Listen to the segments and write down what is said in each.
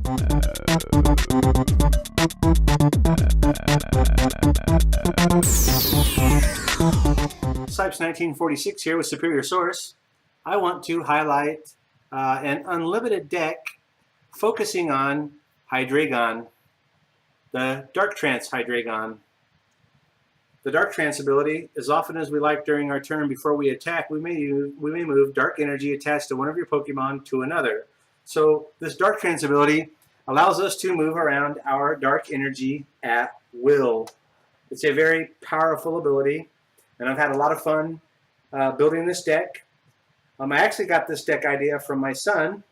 Sipes 1946 here with Superior Source. I want to highlight an unlimited deck focusing on Hydreigon, the Dark Trance Hydreigon. The Dark Trance ability, as often as we like during our turn before we attack, we may move Dark Energy attached to one of your Pokemon to another. So this Dark Trance ability allows us to move around our Dark Energy at will. It's a very powerful ability, and I've had a lot of fun building this deck. I actually got this deck idea from my son,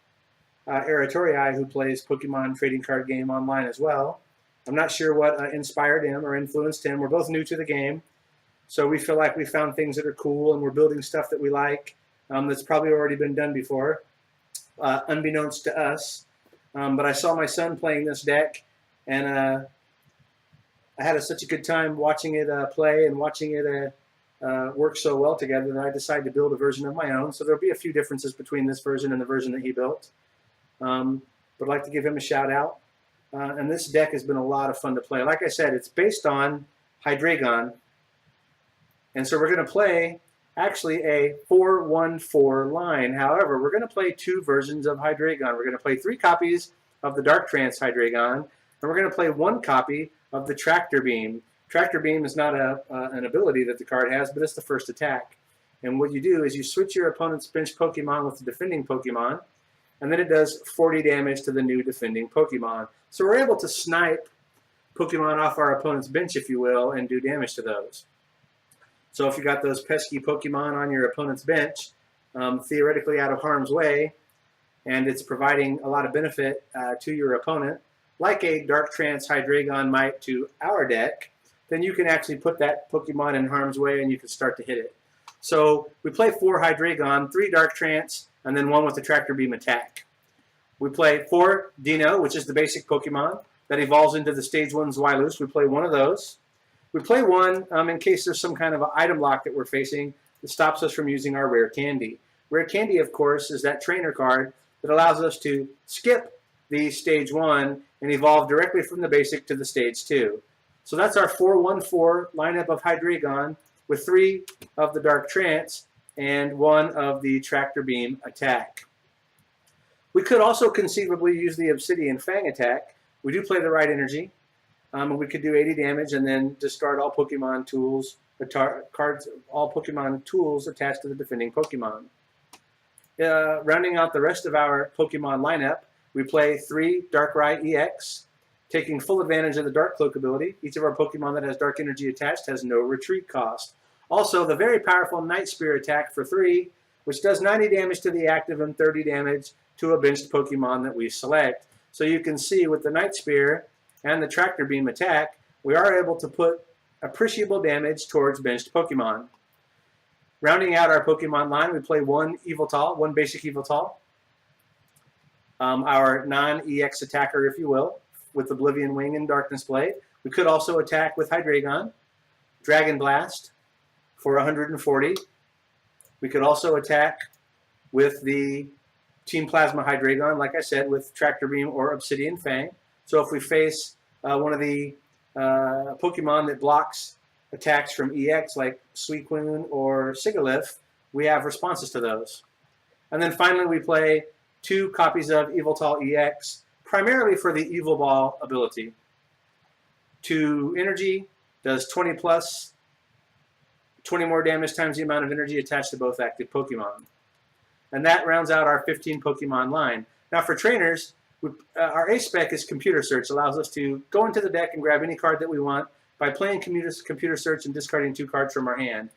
Eratorii, who plays Pokemon trading card game online as well. I'm not sure what inspired him or influenced him. We're both new to the game, so we feel like we found things that are cool, and we're building stuff that we like that's probably already been done before, unbeknownst to us. But I saw my son playing this deck, and I had such a good time watching it play and watching it work so well together that I decided to build a version of my own. So there'll be a few differences between this version and the version that he built. But I'd like to give him a shout out. And this deck has been a lot of fun to play. Like I said, it's based on Hydreigon. And so we're going to play actually a 4-1-4 line. However, we're going to play two versions of Hydreigon. We're going to play 3 copies of the Dark Trance Hydreigon, and we're going to play 1 copy of the Tractor Beam. Tractor Beam is not an ability that the card has, but it's the first attack. And what you do is you switch your opponent's bench Pokemon with the defending Pokemon, and then it does 40 damage to the new defending Pokemon. So we're able to snipe Pokemon off our opponent's bench, if you will, and do damage to those. So if you got those pesky Pokemon on your opponent's bench, theoretically out of harm's way, and it's providing a lot of benefit to your opponent, like a Dark Trance Hydreigon might to our deck, then you can actually put that Pokemon in harm's way and you can start to hit it. So we play 4 Hydreigon, 3 Dark Trance, and then 1 with the Tractor Beam attack. We play 4 Dino, which is the basic Pokemon that evolves into the Stage 1 Zweilous. We play 1 of those. We play 1 in case there's some kind of an item lock that we're facing that stops us from using our Rare Candy. Rare Candy, of course, is that trainer card that allows us to skip the Stage 1 and evolve directly from the basic to the Stage 2. So that's our 4-1-4 lineup of Hydreigon with 3 of the Dark Trance and 1 of the Tractor Beam attack. We could also conceivably use the Obsidian Fang attack. We do play the right energy. We could do 80 damage and then discard all Pokemon tools, all Pokemon tools attached to the defending Pokemon. Rounding out the rest of our Pokemon lineup, we play 3 Darkrai EX, taking full advantage of the Dark Cloak ability. Each of our Pokemon that has Dark Energy attached has no retreat cost. Also, the very powerful Night Spear attack for 3, which does 90 damage to the active and 30 damage to a benched Pokemon that we select. So you can see with the Night Spear and the Tractor Beam attack, we are able to put appreciable damage towards benched Pokemon. Rounding out our Pokemon line, we play 1 Yveltal, 1 basic Yveltal. Our non-EX attacker, if you will, with Oblivion Wing and Darkness Blade. We could also attack with Hydreigon, Dragon Blast for 140. We could also attack with the Team Plasma Hydreigon, like I said, with Tractor Beam or Obsidian Fang. So if we face one of the Pokemon that blocks attacks from EX, like Suicune or Sigilyph, we have responses to those. And then finally, we play 2 copies of Yveltal EX, primarily for the Evil Ball ability. 2 energy, does 20 plus, 20 more damage times the amount of energy attached to both active Pokemon. And that rounds out our 15 Pokemon line. Now for trainers, our A-Spec is Computer Search. Allows us to go into the deck and grab any card that we want by playing Computer Search and discarding 2 cards from our hand.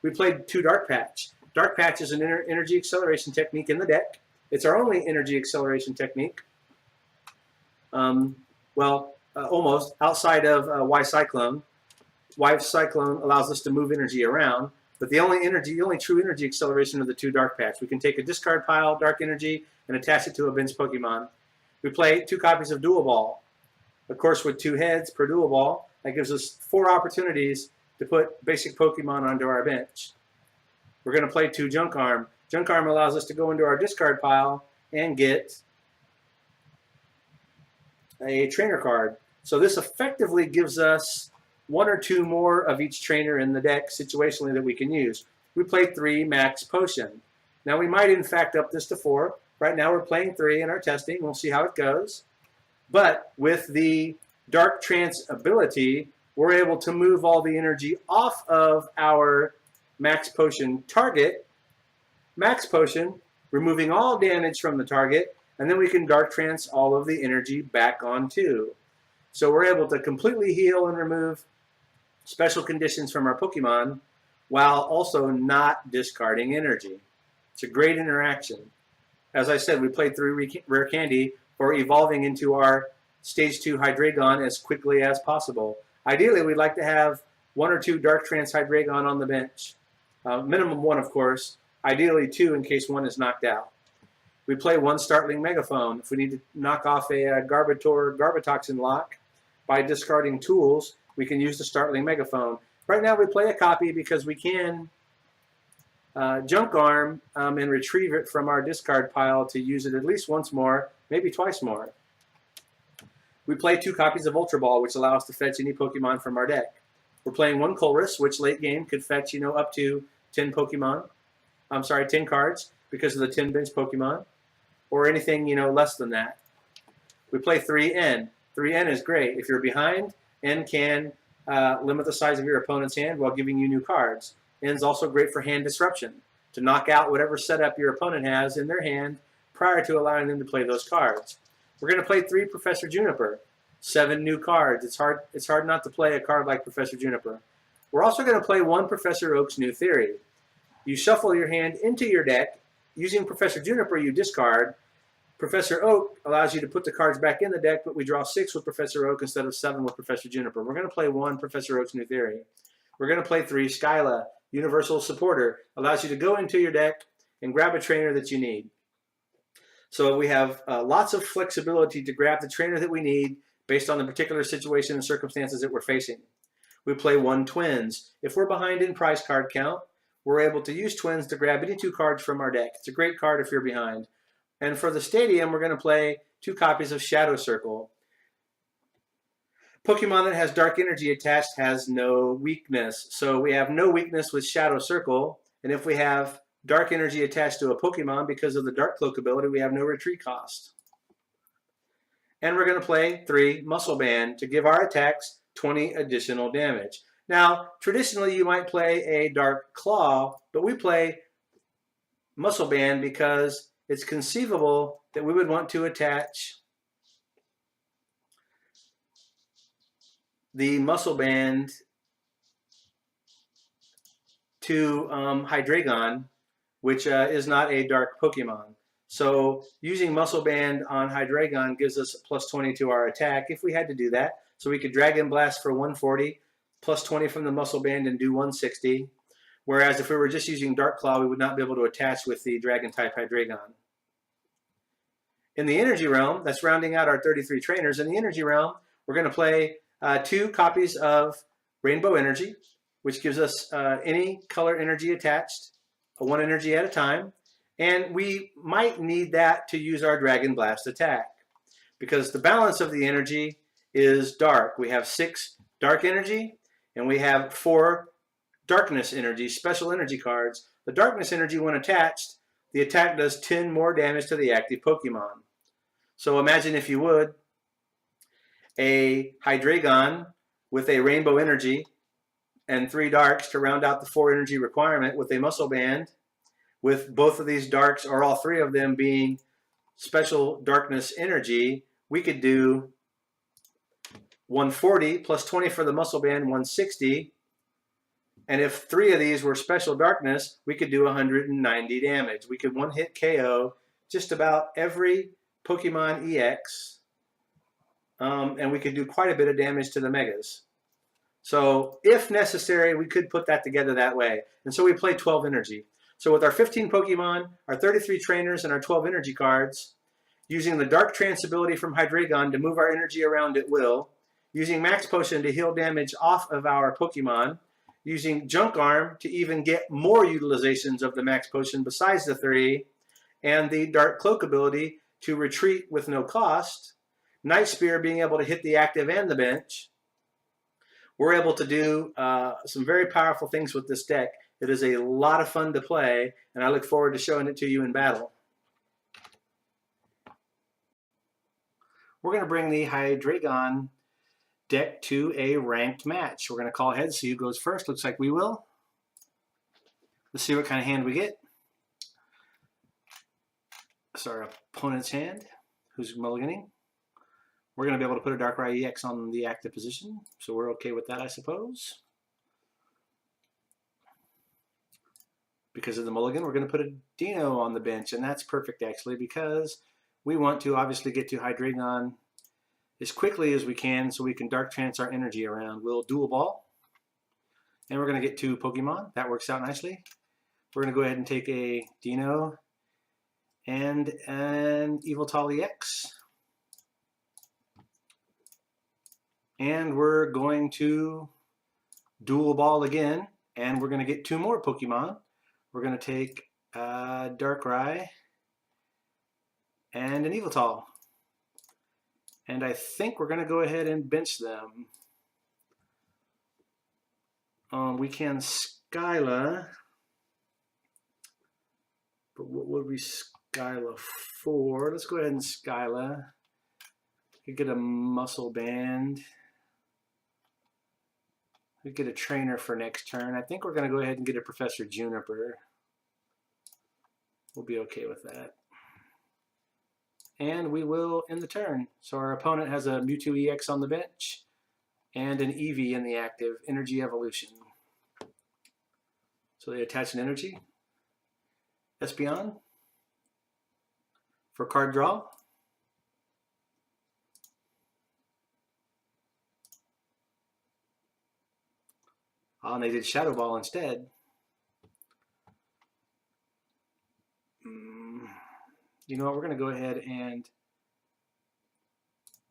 We played 2 Dark Patch. Dark Patch is an energy acceleration technique in the deck. It's our only energy acceleration technique. Almost, outside of Y-Cyclone. Y-Cyclone allows us to move energy around, but the only true energy acceleration are the 2 Dark Patch. We can take a discard pile, Dark Energy, and attach it to a bench Pokemon. We play 2 copies of Dual Ball. Of course, with 2 heads per Dual Ball, that gives us 4 opportunities to put basic Pokemon onto our bench. We're going to play 2 Junk Arm. Junk Arm allows us to go into our discard pile and get a trainer card. So this effectively gives us one or two more of each trainer in the deck situationally that we can use. We played 3 max potion. Now we might in fact up this to 4. Right now we're playing 3 in our testing. We'll see how it goes. But with the Dark Trance ability, we're able to move all the energy off of our max potion target. Max potion, removing all damage from the target, and then we can Dark Trance all of the energy back onto. So we're able to completely heal and remove special conditions from our Pokemon while also not discarding energy. It's a great interaction. As I said, we played 3 rare candy for evolving into our Stage 2 Hydreigon as quickly as possible. Ideally, we'd like to have 1 or 2 Dark Trance Hydreigon on the bench. Minimum 1, of course. Ideally 2 in case 1 is knocked out. We play 1 Startling Megaphone. If we need to knock off a Garbator Garbatoxin lock by discarding tools, we can use the Startling Megaphone. Right now we play a copy because we can Junk Arm and retrieve it from our discard pile to use it at least once more, maybe twice more. We play 2 copies of Ultra Ball, which allow us to fetch any Pokemon from our deck. We're playing 1 Colress, which late game could fetch, up to 10 Pokemon. 10 cards because of the 10 bench Pokemon, or anything, less than that. We play 3N. 3N is great. If you're behind, N can limit the size of your opponent's hand while giving you new cards. N is also great for hand disruption, to knock out whatever setup your opponent has in their hand prior to allowing them to play those cards. We're going to play 3 Professor Juniper, 7 new cards. It's hard not to play a card like Professor Juniper. We're also going to play 1 Professor Oak's New Theory. You shuffle your hand into your deck. Using Professor Juniper, you discard. Professor Oak allows you to put the cards back in the deck, but we draw 6 with Professor Oak instead of 7 with Professor Juniper. We're going to play 1 Professor Oak's New Theory. We're going to play 3 Skyla, Universal Supporter. Allows you to go into your deck and grab a trainer that you need. So we have lots of flexibility to grab the trainer that we need based on the particular situation and circumstances that we're facing. We play 1 Twins. If we're behind in prize card count, we're able to use Twins to grab any 2 cards from our deck. It's a great card if you're behind. And for the Stadium, we're going to play 2 copies of Shadow Circle. Pokemon that has Dark Energy attached has no weakness. So we have no weakness with Shadow Circle. And if we have Dark Energy attached to a Pokemon because of the Dark Cloak ability, we have no retreat cost. And we're going to play 3 Muscle Band to give our attacks 20 additional damage. Now, traditionally you might play a Dark Claw, but we play Muscle Band because it's conceivable that we would want to attach the Muscle Band to Hydreigon, which is not a Dark Pokemon. So using Muscle Band on Hydreigon gives us plus 20 to our attack if we had to do that. So we could Dragon Blast for 140, plus 20 from the Muscle Band and do 160. Whereas if we were just using Dark Claw, we would not be able to attach with the Dragon-type Hydreigon. In the Energy Realm, that's rounding out our 33 trainers. In the Energy Realm, we're going to play 2 copies of Rainbow Energy, which gives us any color energy attached, 1 energy at a time. And we might need that to use our Dragon Blast attack, because the balance of the energy is dark. We have 6 dark energy, and we have 4 darkness energy, special energy cards. The darkness energy, when attached, the attack does 10 more damage to the active Pokemon. So imagine, if you would, a Hydreigon with a Rainbow Energy and 3 darks to round out the 4 energy requirement with a Muscle Band, with both of these darks, or all 3 of them, being special darkness energy. We could do 140 plus 20 for the Muscle Band, 160. And if 3 of these were special darkness, we could do 190 damage. We could one-hit KO just about every Pokemon EX, and we could do quite a bit of damage to the Megas. So if necessary, we could put that together that way. And so we play 12 energy. So with our 15 Pokemon, our 33 trainers, and our 12 energy cards, using the Dark Trance ability from Hydreigon to move our energy around at will, using Max Potion to heal damage off of our Pokemon, using Junk Arm to even get more utilizations of the Max Potion besides the 3, and the Dark Cloak ability to retreat with no cost, Night Spear being able to hit the active and the bench, we're able to do some very powerful things with this deck. It is a lot of fun to play, and I look forward to showing it to you in battle. We're going to bring the Hydreigon deck to a ranked match. We're going to call ahead, see who goes first. Looks like we will. Let's see what kind of hand we get. It's our opponent's hand, who's mulliganing. We're going to be able to put a Darkrai EX on the active position, so we're okay with that, I suppose. Because of the mulligan, we're going to put a Dino on the bench, and that's perfect, actually, because we want to obviously get to Hydreigon as quickly as we can so we can Dark Trance our energy around. We'll Dual Ball, and we're going to get 2 Pokemon. That works out nicely. We're going to go ahead and take a Dino and an Yveltal EX. And we're going to Dual Ball again, and we're going to get 2 more Pokemon. We're going to take Darkrai and an Yveltal. And I think we're going to go ahead and bench them. We can Skyla, but what would we Skyla for? Let's go ahead and Skyla. We could get a Muscle Band. We get a trainer for next turn. I think we're going to go ahead and get a Professor Juniper. We'll be okay with that. And we will end the turn. So our opponent has a Mewtwo EX on the bench and an Eevee in the active, Energy Evolution. So they attach an energy. Espeon for card draw. Oh, and they did Shadow Ball instead. You know what, we're going to go ahead and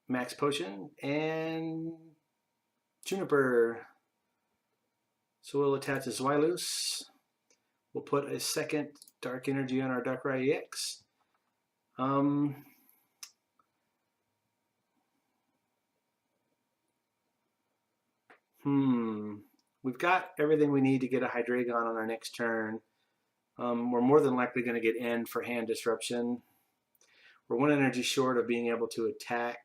Max Potion and Juniper. So we'll attach a Zwilus. We'll put a second Dark Energy on our Darkrai EX. We've got everything we need to get a Hydreigon on our next turn. We're more than likely going to get End for hand disruption. We're 1 energy short of being able to attack.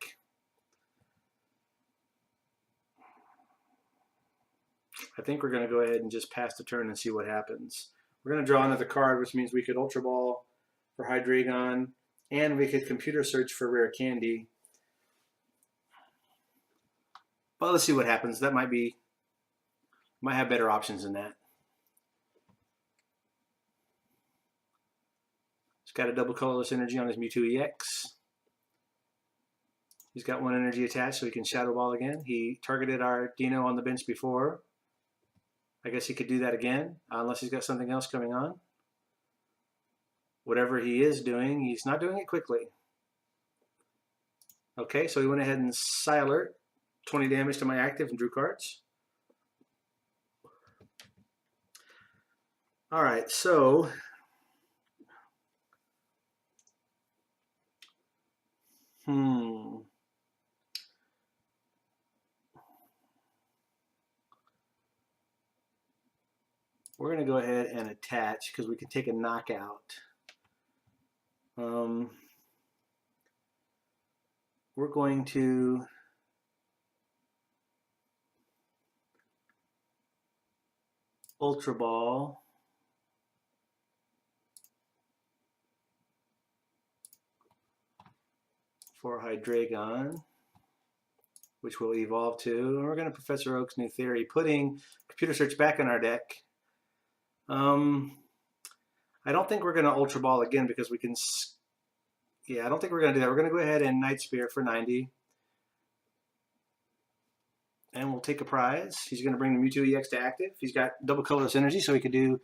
I think we're going to go ahead and just pass the turn and see what happens. We're going to draw another card, which means we could Ultra Ball for Hydreigon, and we could Computer Search for Rare Candy. But let's see what happens. That might have better options than that. He's got a double colorless energy on his Mewtwo EX. He's got 1 energy attached, so he can Shadow Ball again. He targeted our Dino on the bench before. I guess he could do that again, unless he's got something else coming on. Whatever he is doing, he's not doing it quickly. Okay, so he went ahead and Psyalert, 20 damage to my active and drew cards. All right, so we're going to go ahead and attach because we can take a knockout. We're going to Ultra Ball. For Hydreigon, which we'll evolve to. And we're going to Professor Oak's New Theory, putting Computer Search back in our deck. I don't think we're going to Ultra Ball again because we can... Yeah, I don't think we're going to do that. We're going to go ahead and Night Spear for 90. And we'll take a prize. He's going to bring the Mewtwo EX to active. He's got double colorless energy, so he could do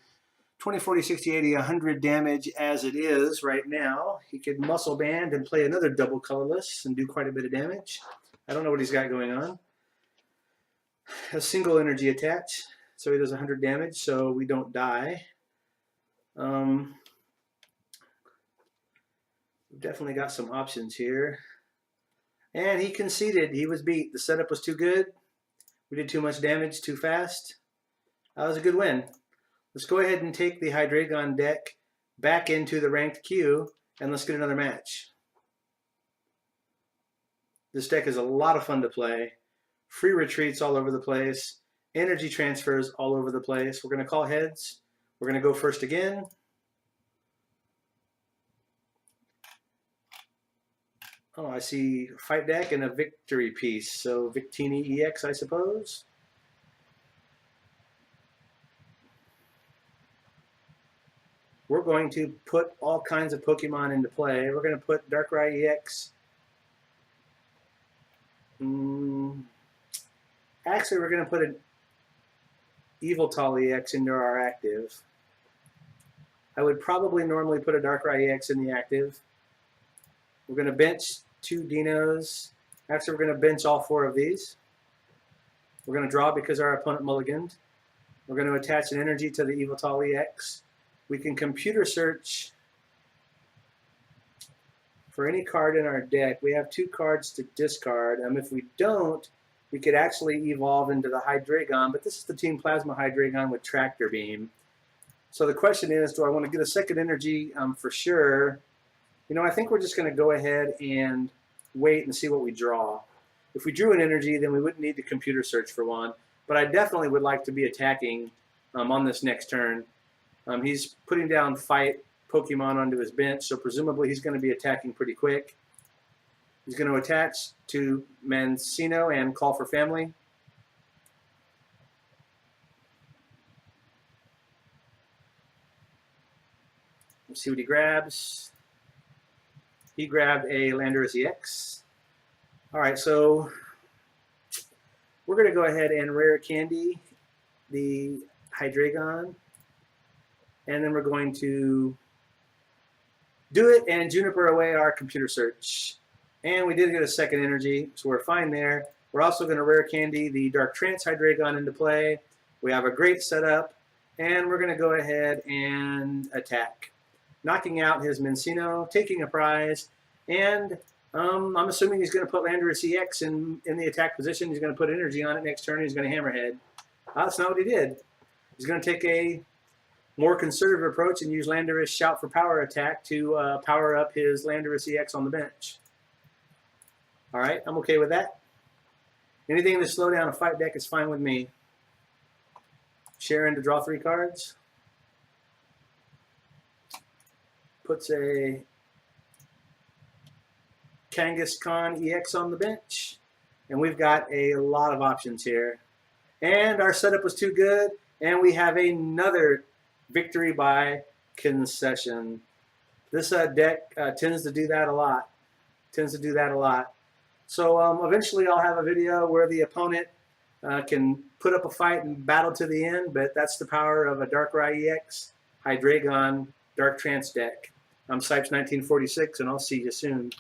20, 40, 60, 80, 100 damage as it is right now. He could Muscle Band and play another double colorless and do quite a bit of damage. I don't know what he's got going on. A single energy attach, so he does 100 damage, so we don't die. We've definitely got some options here. And he conceded. He was beat. The setup was too good. We did too much damage too fast. That was a good win. Let's go ahead and take the Hydreigon deck back into the ranked queue, and let's get another match. This deck is a lot of fun to play. Free retreats all over the place. Energy transfers all over the place. We're going to call heads. We're going to go first again. Oh, I see fight deck and a victory piece. So Victini EX, I suppose. We're going to put all kinds of Pokemon into play. We're going to put Darkrai EX. Actually, we're going to put an Yveltal EX into our active. I would probably normally put a Darkrai EX in the active. We're going to bench 2 Dinos. Actually, we're going to bench all 4 of these. We're going to draw because our opponent mulliganed. We're going to attach an energy to the Yveltal EX. We can computer search for any card in our deck. We have 2 cards to discard. If we don't, we could actually evolve into the Hydreigon, but this is the Team Plasma Hydreigon with Tractor Beam. So the question is, do I want to get a second energy for sure? You know, I think we're just going to go ahead and wait and see what we draw. If we drew an energy, then we wouldn't need to computer search for one, but I definitely would like to be attacking on this next turn. He's putting down fight Pokemon onto his bench, so presumably he's going to be attacking pretty quick. He's going to attach to Mancino and call for family. Let's see what he grabs. He grabbed a Landorus EX. All right, so we're going to go ahead and rare candy the Hydreigon. And then we're going to do it and Juniper away our computer search. And we did get a second energy, so we're fine there. We're also going to rare candy the Dark Trance Hydreigon into play. We have a great setup, and we're going to go ahead and attack. Knocking out his Mancino, taking a prize, and I'm assuming he's going to put Landorus EX in the attack position. He's going to put energy on it next turn. He's going to Hammerhead. That's not what he did. He's going to take a more conservative approach and use Landorus Shout for Power attack to power up his Landorus EX on the bench. All right, I'm okay with that. Anything to slow down a fight deck is fine with me. Sharon to draw 3 cards. Puts a Kangaskhan EX on the bench. And we've got a lot of options here. And our setup was too good. And we have another victory by concession. This deck tends to do that a lot. So eventually I'll have a video where the opponent can put up a fight and battle to the end, but that's the power of a Darkrai EX, Hydreigon, Dark Trance deck. I'm Sipes 1946, and I'll see you soon.